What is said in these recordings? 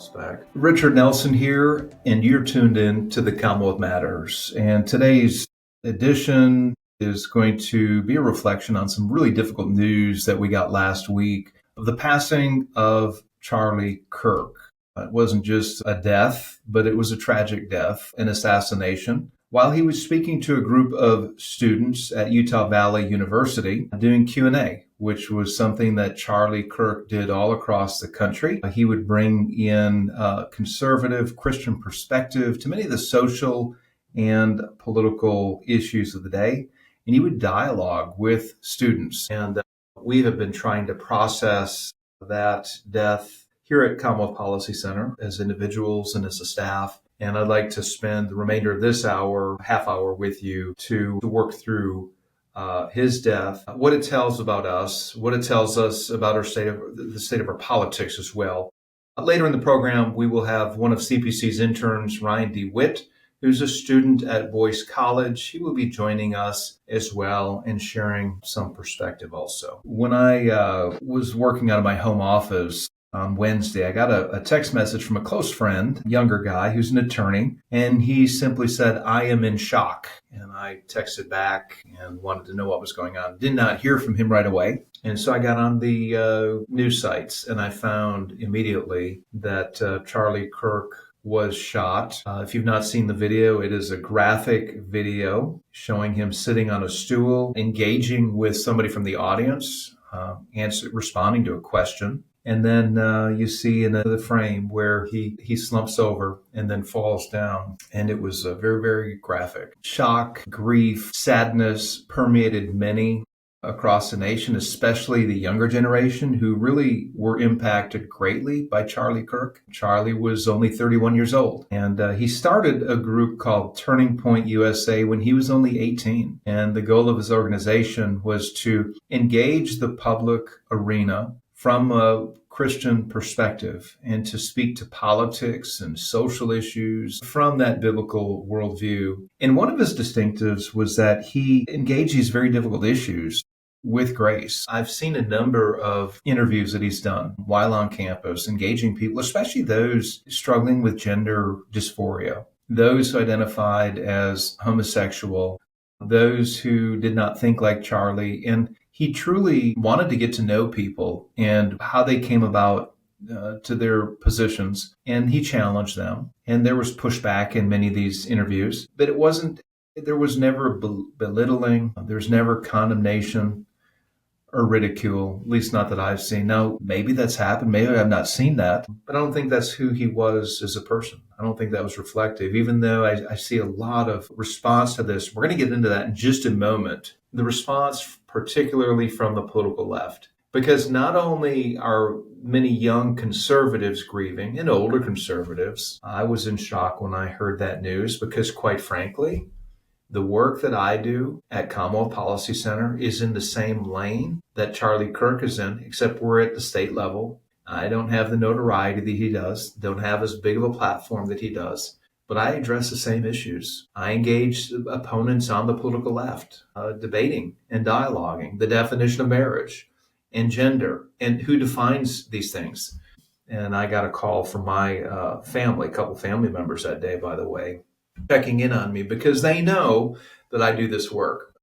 Back. Richard Nelson here, and you're tuned in to the Commonwealth Matters. And today's edition is going to be a reflection on some really difficult news that we got last week of the passing of Charlie Kirk. It wasn't just a death, but it was a tragic death, an assassination. While he was speaking to a group of students at Utah Valley University doing Q&A, which was something that Charlie Kirk did all across the country. He would bring in a conservative Christian perspective to many of the social and political issues of the day, and he would dialogue with students. And we have been trying to process that death here at Commonwealth Policy Center as individuals and as a staff. And I'd like to spend the remainder of this half hour with you to work through his death, what it tells about us, what it tells us about the state of our politics as well. Later in the program, we will have one of CPC's interns, Ryan DeWitte, who's a student at Boyce College. He will be joining us as well and sharing some perspective also. When I was working out of my home office on Wednesday, I got a text message from a close friend, a younger guy who's an attorney, and he simply said, "I am in shock." And I texted back and wanted to know what was going on. Did not hear from him right away. And so I got on the news sites, and I found immediately that Charlie Kirk was shot. If you've not seen the video, it is a graphic video showing him sitting on a stool, engaging with somebody from the audience, responding to a question. And then you see in the frame where he slumps over and then falls down. And it was very, very graphic. Shock, grief, sadness permeated many across the nation, especially the younger generation who really were impacted greatly by Charlie Kirk. Charlie was only 31 years old. And he started a group called Turning Point USA when he was only 18. And the goal of his organization was to engage the public arena from a Christian perspective and to speak to politics and social issues from that biblical worldview. And one of his distinctives was that he engaged these very difficult issues with grace. I've seen a number of interviews that he's done while on campus, engaging people, especially those struggling with gender dysphoria, those who identified as homosexual, those who did not think like Charlie. And he truly wanted to get to know people and how they came about to their positions, and he challenged them. And there was pushback in many of these interviews, but there was never belittling, there's never condemnation or ridicule, at least not that I've seen. Now, maybe that's happened, maybe I've not seen that, but I don't think that's who he was as a person. I don't think that was reflective, even though I see a lot of response to this. We're going to get into that in just a moment. The response particularly from the political left, because not only are many young conservatives grieving and older conservatives. I was in shock when I heard that news because, quite frankly, the work that I do at Commonwealth Policy Center is in the same lane that Charlie Kirk is in, except we're at the state level. I don't have the notoriety that he does, don't have as big of a platform that he does. But I address the same issues. I engage opponents on the political left, debating and dialoguing the definition of marriage and gender and who defines these things. And I got a call from my family, a couple family members that day, by the way, checking in on me because they know that I do this work.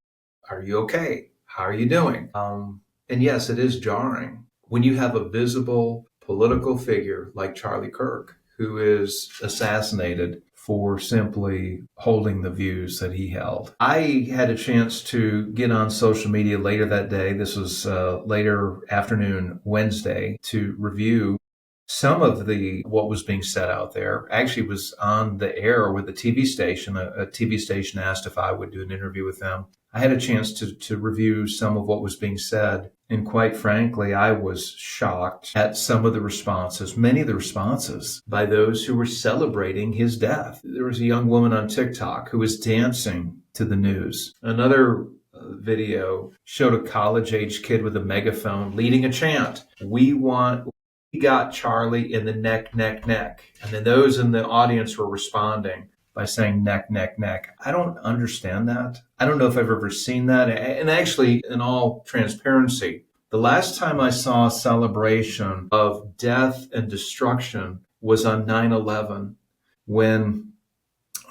Are you okay? How are you doing? And yes, it is jarring when you have a visible political figure like Charlie Kirk, who is assassinated for simply holding the views that he held. I had a chance to get on social media later that day. This was later afternoon, Wednesday, to review some of what was being said out there. Actually was on the air with a TV station. A TV station asked if I would do an interview with them. I had a chance to review some of what was being said. And quite frankly, I was shocked at some of the responses, many of the responses by those who were celebrating his death. There was a young woman on TikTok who was dancing to the news. Another video showed a college-age kid with a megaphone leading a chant. We got Charlie in the neck, neck, neck. And then those in the audience were responding by saying neck, neck, neck. I don't understand that. I don't know if I've ever seen that. And actually, in all transparency, the last time I saw a celebration of death and destruction was on 9/11 when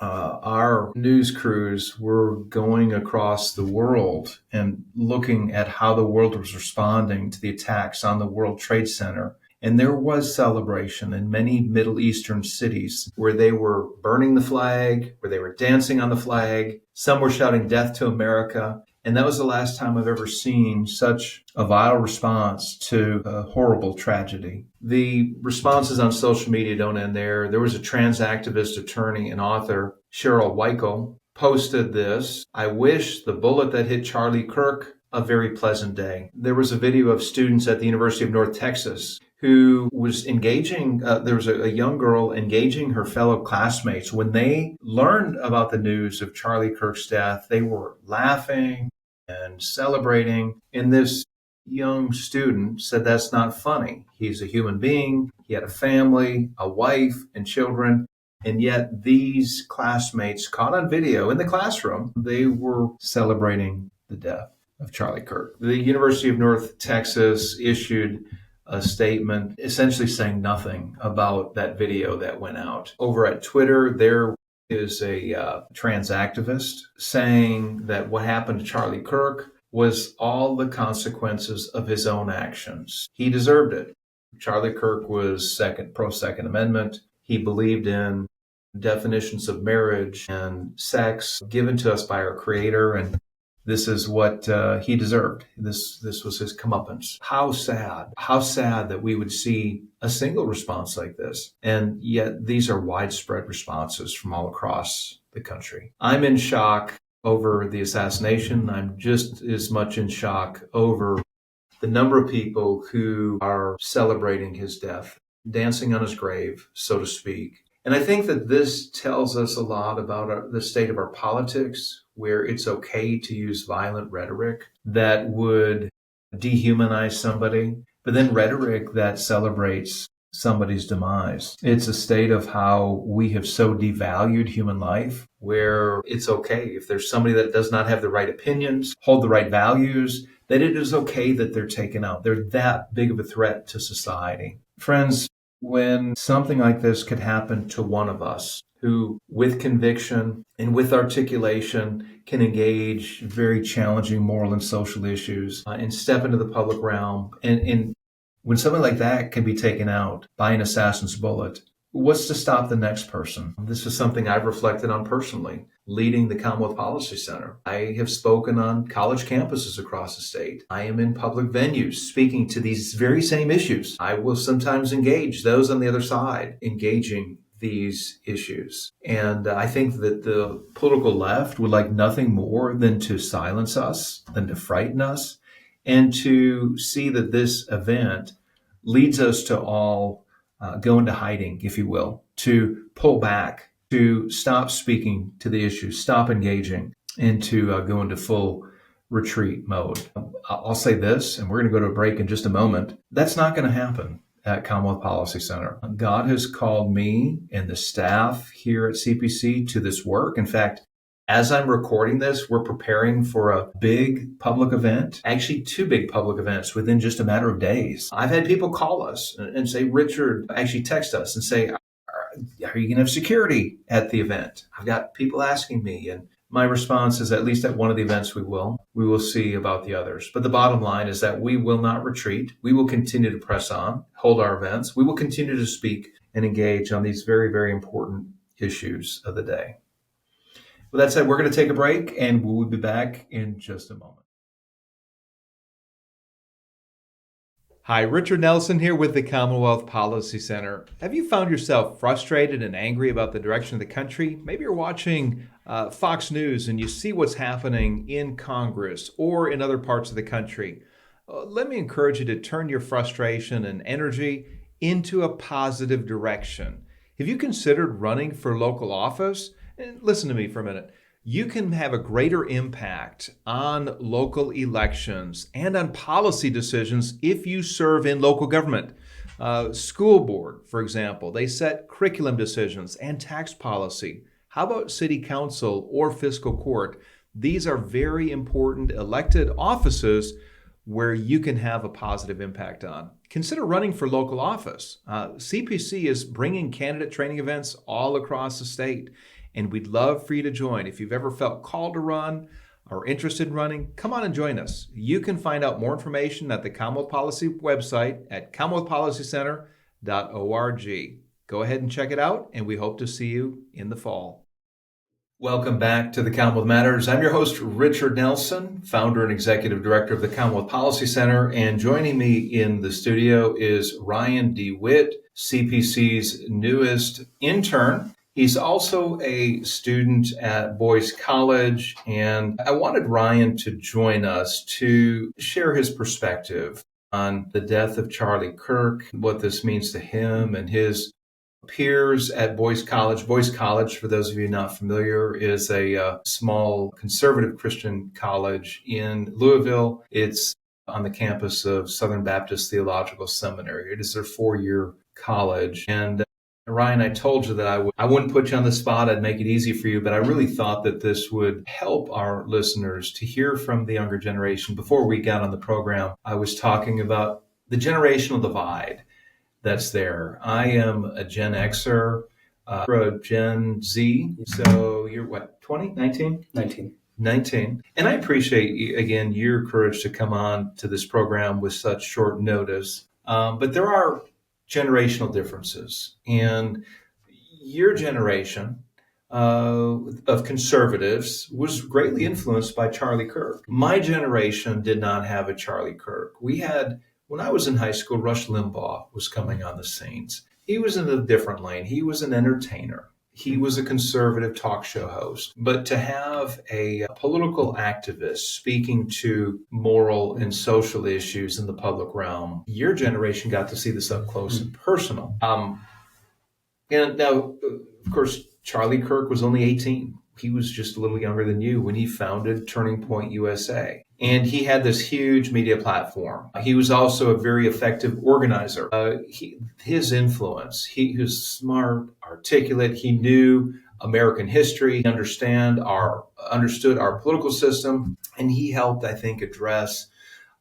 our news crews were going across the world and looking at how the world was responding to the attacks on the World Trade Center. And there was celebration in many Middle Eastern cities where they were burning the flag, where they were dancing on the flag. Some were shouting "Death to America." And that was the last time I've ever seen such a vital response to a horrible tragedy. The responses on social media don't end there. There was a trans activist, attorney, and author, Cheryl Weichel, posted this: "I wish the bullet that hit Charlie Kirk a very pleasant day." There was a video of students at the University of North Texas who was engaging, there was a young girl engaging her fellow classmates. When they learned about the news of Charlie Kirk's death, they were laughing and celebrating. And this young student said, "That's not funny. He's a human being. He had a family, a wife, and children." And yet these classmates caught on video in the classroom, they were celebrating the death of Charlie Kirk. The University of North Texas issued a statement essentially saying nothing about that video that went out. Over at Twitter, there is a trans activist saying that what happened to Charlie Kirk was all the consequences of his own actions. He deserved it. Charlie Kirk was pro-Second Amendment. He believed in definitions of marriage and sex given to us by our Creator, and this is what he deserved. This was his comeuppance. How sad that we would see a single response like this. And yet these are widespread responses from all across the country. I'm in shock over the assassination. I'm just as much in shock over the number of people who are celebrating his death, dancing on his grave, so to speak. And I think that this tells us a lot about the state of our politics, where it's okay to use violent rhetoric that would dehumanize somebody, but then rhetoric that celebrates somebody's demise. It's a state of how we have so devalued human life, where it's okay if there's somebody that does not have the right opinions, hold the right values, that it is okay that they're taken out. They're that big of a threat to society. Friends, when something like this could happen to one of us who, with conviction and with articulation, can engage very challenging moral and social issues and step into the public realm, and when something like that can be taken out by an assassin's bullet, what's to stop the next person? This is something I've reflected on personally, leading the Commonwealth Policy Center. I have spoken on college campuses across the state. I am in public venues speaking to these very same issues. I will sometimes engage those on the other side, engaging these issues. And I think that the political left would like nothing more than to silence us, than to frighten us, and to see that this event leads us to all go into hiding, if you will, to pull back, to stop speaking to the issues, stop engaging, and to go into full retreat mode. I'll say this, and we're going to go to a break in just a moment. That's not going to happen at Commonwealth Policy Center. God has called me and the staff here at CPC to this work. In fact, as I'm recording this, we're preparing for a big public event, actually two big public events within just a matter of days. I've had people call us and say, Richard, actually text us and say, are you going to have security at the event? I've got people asking me, and my response is, at least at one of the events we will. We will see about the others. But the bottom line is that we will not retreat. We will continue to press on, hold our events. We will continue to speak and engage on these very, very important issues of the day. With that said, we're going to take a break, and we'll be back in just a moment. Hi, Richard Nelson here with the Commonwealth Policy Center. Have you found yourself frustrated and angry about the direction of the country? Maybe you're watching Fox News and you see what's happening in Congress or in other parts of the country. Let me encourage you to turn your frustration and energy into a positive direction. Have you considered running for local office? And listen to me for a minute. You can have a greater impact on local elections and on policy decisions if you serve in local government. School board, for example, they set curriculum decisions and tax policy. How about city council or fiscal court? These are very important elected offices where you can have a positive impact on. Consider running for local office. CPC is bringing candidate training events all across the state, and we'd love for you to join. If you've ever felt called to run or interested in running, come on and join us. You can find out more information at the Commonwealth Policy website at commonwealthpolicycenter.org. Go ahead and check it out, and we hope to see you in the fall. Welcome back to the Commonwealth Matters. I'm your host, Richard Nelson, founder and executive director of the Commonwealth Policy Center. And joining me in the studio is Ryan DeWitte, CPC's newest intern. He's also a student at Boyce College. And I wanted Ryan to join us to share his perspective on the death of Charlie Kirk, what this means to him and his peers at Boyce College. Boyce College, for those of you not familiar, is a small conservative Christian college in Louisville. It's on the campus of Southern Baptist Theological Seminary. It is their 4-year college. And Ryan, I told you that I wouldn't put you on the spot. I'd make it easy for you, but I really thought that this would help our listeners to hear from the younger generation. Before we got on the program, I was talking about the generational divide that's there. I am a Gen Xer, a Gen Z. So you're what, 20, 19? 19. And I appreciate, again, your courage to come on to this program with such short notice. But there are generational differences. And your generation of conservatives was greatly influenced by Charlie Kirk. My generation did not have a Charlie Kirk. When I was in high school, Rush Limbaugh was coming on the scenes. He was in a different lane. He was an entertainer. He was a conservative talk show host. But to have a political activist speaking to moral and social issues in the public realm, your generation got to see this up close and personal. And now, of course, Charlie Kirk was only 18. He was just a little younger than you when he founded Turning Point USA. And he had this huge media platform. He was also a very effective organizer. His influence, he was smart, articulate. He knew American history, he understood our political system, and he helped, I think, address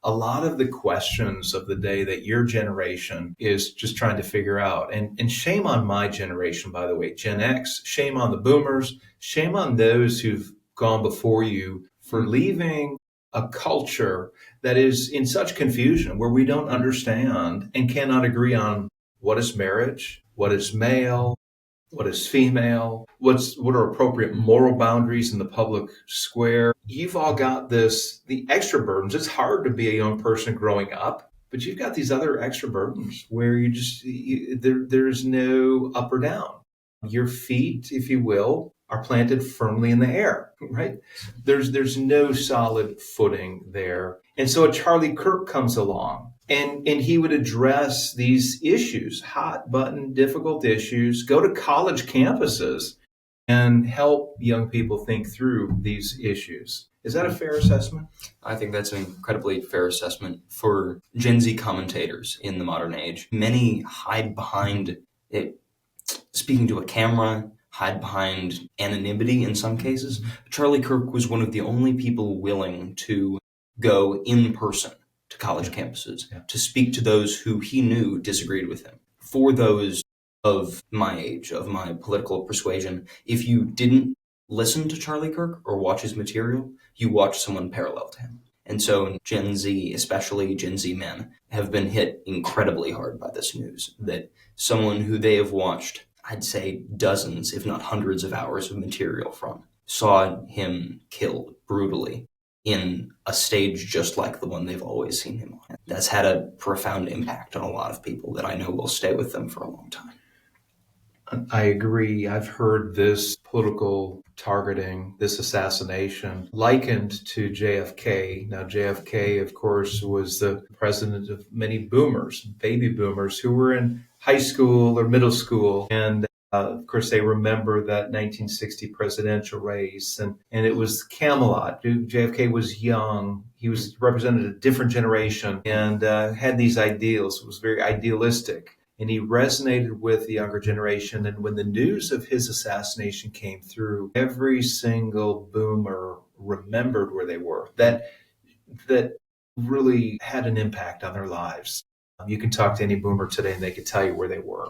a lot of the questions of the day that your generation is just trying to figure out. And shame on my generation, by the way, Gen X, shame on the boomers, shame on those who've gone before you for leaving a culture that is in such confusion where we don't understand and cannot agree on what is marriage, what is male, what is female, what are appropriate moral boundaries in the public square. You've all got the extra burdens. It's hard to be a young person growing up, but you've got these other extra burdens where there's no up or down. Your feet, if you will, are planted firmly in the air, right? There's no solid footing there. And so a Charlie Kirk comes along and he would address these issues, hot button, difficult issues, go to college campuses and help young people think through these issues. Is that a fair assessment? I think that's an incredibly fair assessment for Gen Z commentators in the modern age. Many hide behind it, speaking to a camera, hide behind anonymity in some cases. Charlie Kirk was one of the only people willing to go in person to college campuses to speak to those who he knew disagreed with him. For those of my age, of my political persuasion, if you didn't listen to Charlie Kirk or watch his material, you watched someone parallel to him. And so Gen Z, especially Gen Z men, have been hit incredibly hard by this news that someone who they have watched, I'd say dozens, if not hundreds of hours of material from, saw him killed brutally in a stage just like the one they've always seen him on. That's had a profound impact on a lot of people that I know will stay with them for a long time. I agree. I've heard this political targeting, this assassination, likened to JFK. Now, JFK, of course, was the president of many boomers, baby boomers, who were in high school or middle school. And of course, they remember that 1960 presidential race. And it was Camelot. JFK was young. He represented a different generation and had these ideals. It was very idealistic. And he resonated with the younger generation. And when the news of his assassination came through, every single boomer remembered where they were. That really had an impact on their lives. You can talk to any boomer today and they could tell you where they were,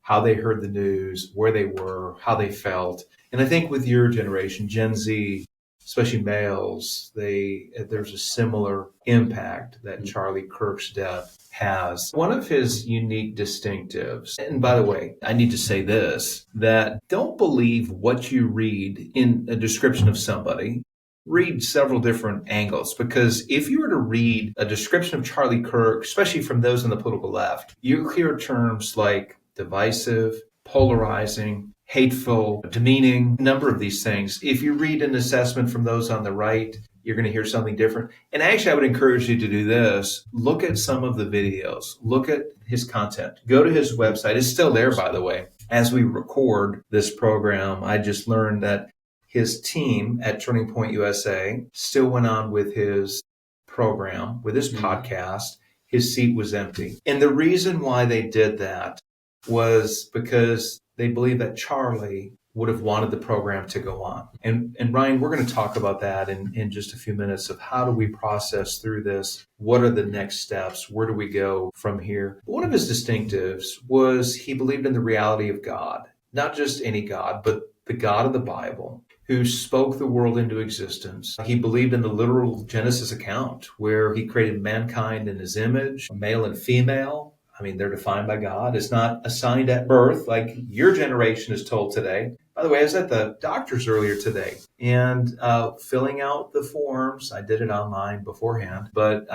how they heard the news, where they were, how they felt. And I think with your generation, Gen Z, especially males, there's a similar impact that Charlie Kirk's death has. One of his unique distinctives, and by the way, I need to say this, that don't believe what you read in a description of somebody. Read several different angles, because if you were to read a description of Charlie Kirk, especially from those on the political left, you hear terms like divisive, polarizing, hateful, demeaning, a number of these things. If you read an assessment from those on the right, you're going to hear something different. And actually, I would encourage you to do this. Look at some of the videos. Look at his content. Go to his website. It's still there, by the way. As we record this program, I just learned that his team at Turning Point USA still went on with his program, with his podcast. His seat was empty. And the reason why they did that was because they believe that Charlie would have wanted the program to go on. And Ryan, we're going to talk about that in just a few minutes, of how do we process through this? What are the next steps? Where do we go from here? One of his distinctives was he believed in the reality of God, not just any God, but the God of the Bible, who spoke the world into existence. He believed in the literal Genesis account, where he created mankind in his image, male and female. I mean, they're defined by God. It's not assigned at birth like your generation is told today. By the way, I was at the doctor's earlier today and filling out the forms. I did it online beforehand, but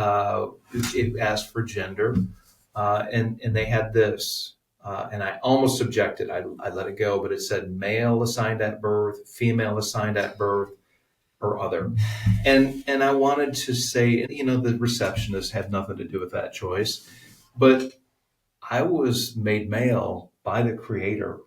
it asked for gender, and they had this. And I almost objected. I let it go, but it said male assigned at birth, female assigned at birth, or other. And I wanted to say, the receptionist had nothing to do with that choice, but I was made male by the Creator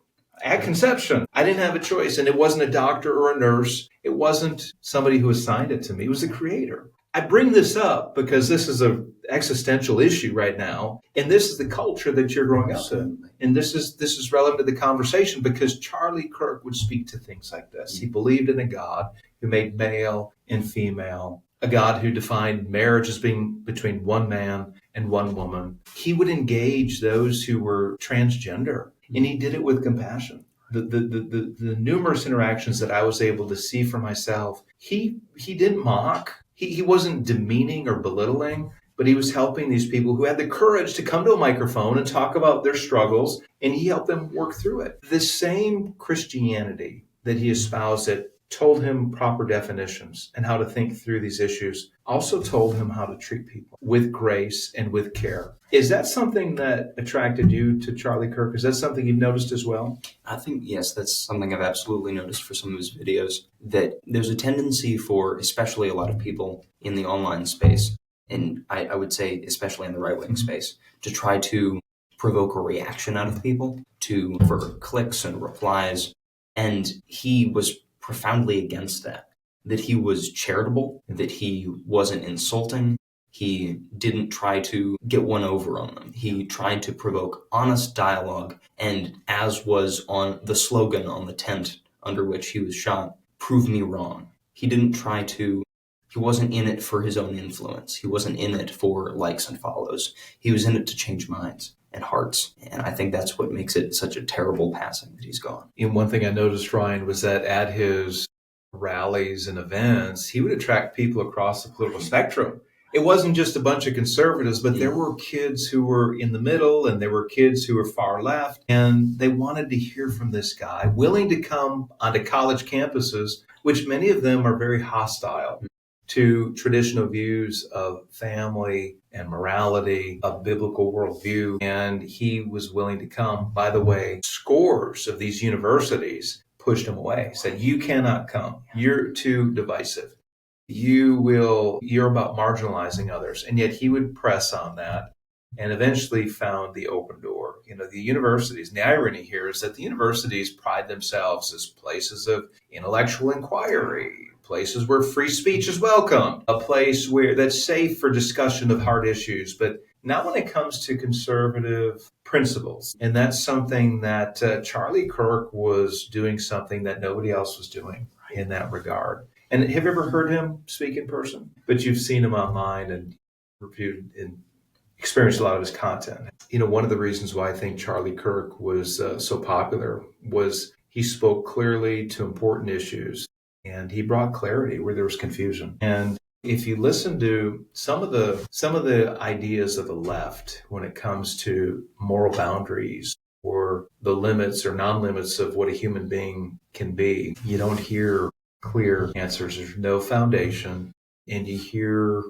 at conception. I didn't have a choice, and it wasn't a doctor or a nurse. It wasn't somebody who assigned it to me. It was the Creator. I bring this up because this is an existential issue right now, and this is the culture that you're growing up in. And this is relevant to the conversation, because Charlie Kirk would speak to things like this. He believed in a God who made male and female, a God who defined marriage as being between one man and one woman. He would engage those who were transgender, and he did it with compassion. The numerous interactions that I was able to see for myself, he didn't mock. He wasn't demeaning or belittling, but he was helping these people who had the courage to come to a microphone and talk about their struggles, and he helped them work through it. The same Christianity that he espoused that told him proper definitions and how to think through these issues also told him how to treat people with grace and with care. Is that something that attracted you to Charlie Kirk? Is that something you've noticed as well? I think, yes, that's something I've absolutely noticed for some of his videos, that there's a tendency for, especially a lot of people in the online space, and I would say especially in the right-wing space, to try to provoke a reaction out of people, for clicks and replies. And he was profoundly against that he was charitable, that he wasn't insulting. He didn't try to get one over on them. He tried to provoke honest dialogue, and as was on the slogan on the tent under which he was shot, prove me wrong. He wasn't in it for his own influence. He wasn't in it for likes and follows. He was in it to change minds and hearts. And I think that's what makes it such a terrible passing, that he's gone. And one thing I noticed, Ryan, was that at his rallies and events, he would attract people across the political spectrum. It wasn't just a bunch of conservatives, but there were kids who were in the middle, and there were kids who were far left, and they wanted to hear from this guy, willing to come onto college campuses, which many of them are very hostile to traditional views of family and morality, a biblical worldview. And he was willing to come. By the way, scores of these universities pushed him away, said, you cannot come. You're too divisive. You're about marginalizing others. And yet he would press on that and eventually found the open door. The universities, and the irony here is that the universities pride themselves as places of intellectual inquiry, places where free speech is welcome, a place that's safe for discussion of hard issues, but not when it comes to conservative principles. And that's something that Charlie Kirk was doing, something that nobody else was doing in that regard. And have you ever heard him speak in person? But you've seen him online, and reviewed and experienced a lot of his content. One of the reasons why I think Charlie Kirk was so popular was he spoke clearly to important issues, and he brought clarity where there was confusion. And if you listen to some of the ideas of the left when it comes to moral boundaries or the limits or non-limits of what a human being can be, you don't hear clear answers. There's no foundation, and you hear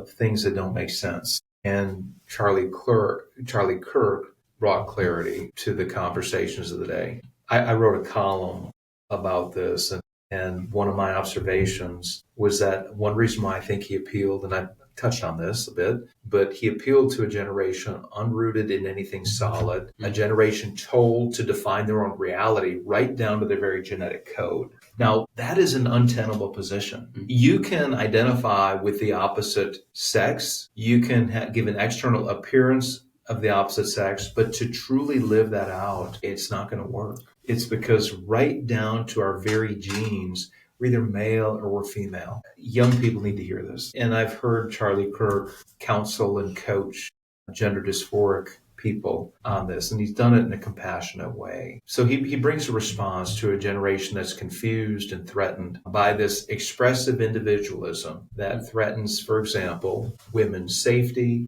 things that don't make sense. And Charlie Kirk brought clarity to the conversations of the day. I wrote a column about this, and one of my observations was that one reason why I think he appealed, and I touched on this a bit, but he appealed to a generation unrooted in anything solid, a generation told to define their own reality right down to their very genetic code. Now, that is an untenable position. You can identify with the opposite sex. You can give an external appearance of the opposite sex, but to truly live that out, it's not going to work. It's because right down to our very genes, we're either male or we're female. Young people need to hear this. And I've heard Charlie Kirk counsel and coach gender dysphoric people on this, and he's done it in a compassionate way. So he brings a response to a generation that's confused and threatened by this expressive individualism that threatens, for example, women's safety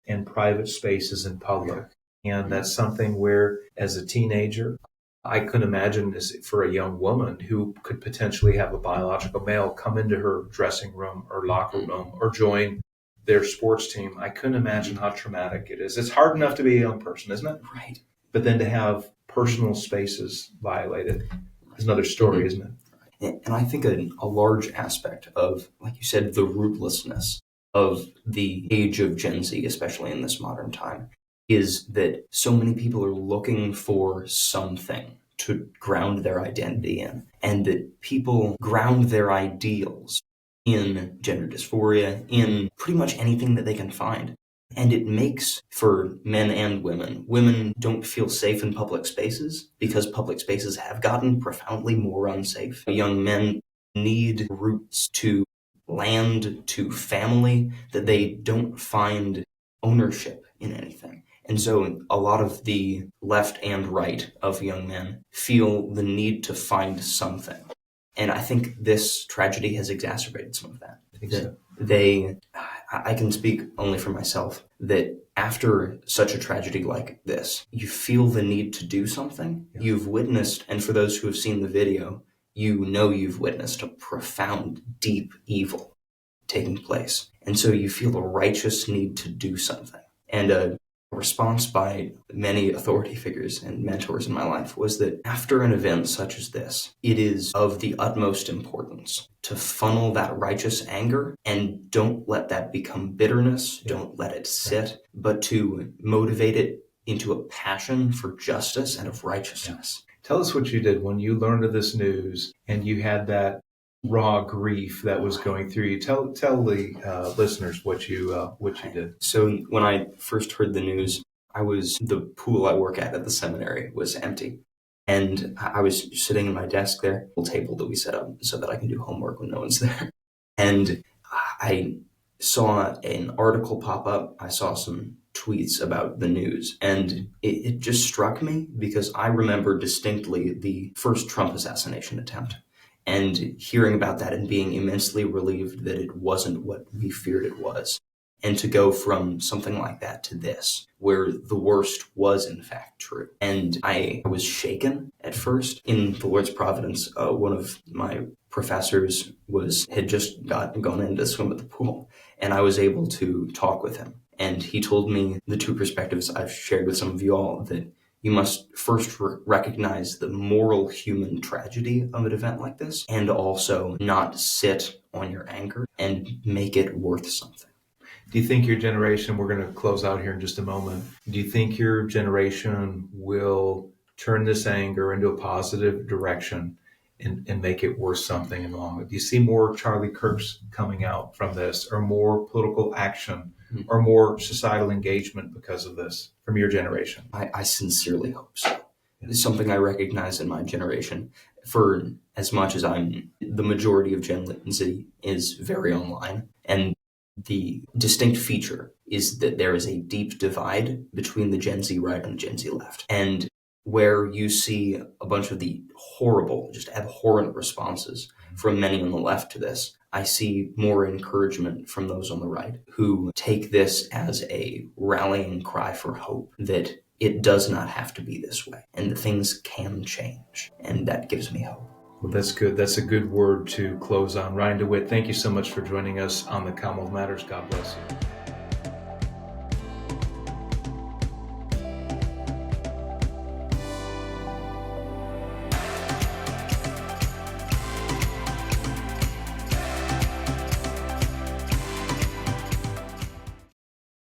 and private spaces in public. And that's something where, as a teenager, I couldn't imagine this for a young woman who could potentially have a biological male come into her dressing room or locker room or join their sports team. I couldn't imagine how traumatic it is. It's hard enough to be a young person, isn't it? Right. But then to have personal spaces violated is another story, isn't it? And I think a large aspect of, like you said, the rootlessness of the age of Gen Z, especially in this modern time, is that so many people are looking for something to ground their identity in, and that people ground their ideals in gender dysphoria, in pretty much anything that they can find. And it makes, for men and women don't feel safe in public spaces because public spaces have gotten profoundly more unsafe. Young men need roots to land, to family, that they don't find ownership in anything. And so a lot of the left and right of young men feel the need to find something. And I think this tragedy has exacerbated some of that. I think so. I can speak only for myself, that after such a tragedy like this, you feel the need to do something. Yeah. You've witnessed, and for those who have seen the video, you know you've witnessed a profound, deep evil taking place. And so you feel a righteous need to do something. And a response by many authority figures and mentors in my life was that after an event such as this, it is of the utmost importance to funnel that righteous anger, and don't let that become bitterness, don't let it sit, but to motivate it into a passion for justice and of righteousness. Tell us what you did when you learned of this news and you had that raw grief that was going through you. Tell the listeners what you did. So when I first heard the news, the pool I work at the seminary was empty. And I was sitting at my desk there, a table that we set up so that I can do homework when no one's there. And I saw an article pop up. I saw some tweets about the news, and it just struck me because I remember distinctly the first Trump assassination attempt. And hearing about that and being immensely relieved that it wasn't what we feared it was. And to go from something like that to this, where the worst was in fact true. And I was shaken at first. In the Lord's providence, one of my professors had just gone in to swim at the pool. And I was able to talk with him. And he told me the two perspectives I've shared with some of you all, that you must first recognize the moral human tragedy of an event like this, and also not sit on your anger and make it worth something. Do you think your generation, we're going to close out here in just a moment, do you think your generation will turn this anger into a positive direction and make it worth something in the long run? Do you see more Charlie Kirks coming out from this, or more political action, or more societal engagement because of this from your generation? I sincerely hope so. It's something I recognize in my generation. For as much as the majority of Gen Z is very online, and the distinct feature is that there is a deep divide between the Gen Z right and the Gen Z left. And where you see a bunch of the horrible, just abhorrent responses from many on the left to this, I see more encouragement from those on the right who take this as a rallying cry for hope that it does not have to be this way and that things can change. And that gives me hope. Well, that's good. That's a good word to close on. Ryan DeWitte, thank you so much for joining us on the Commonwealth Matters. God bless you.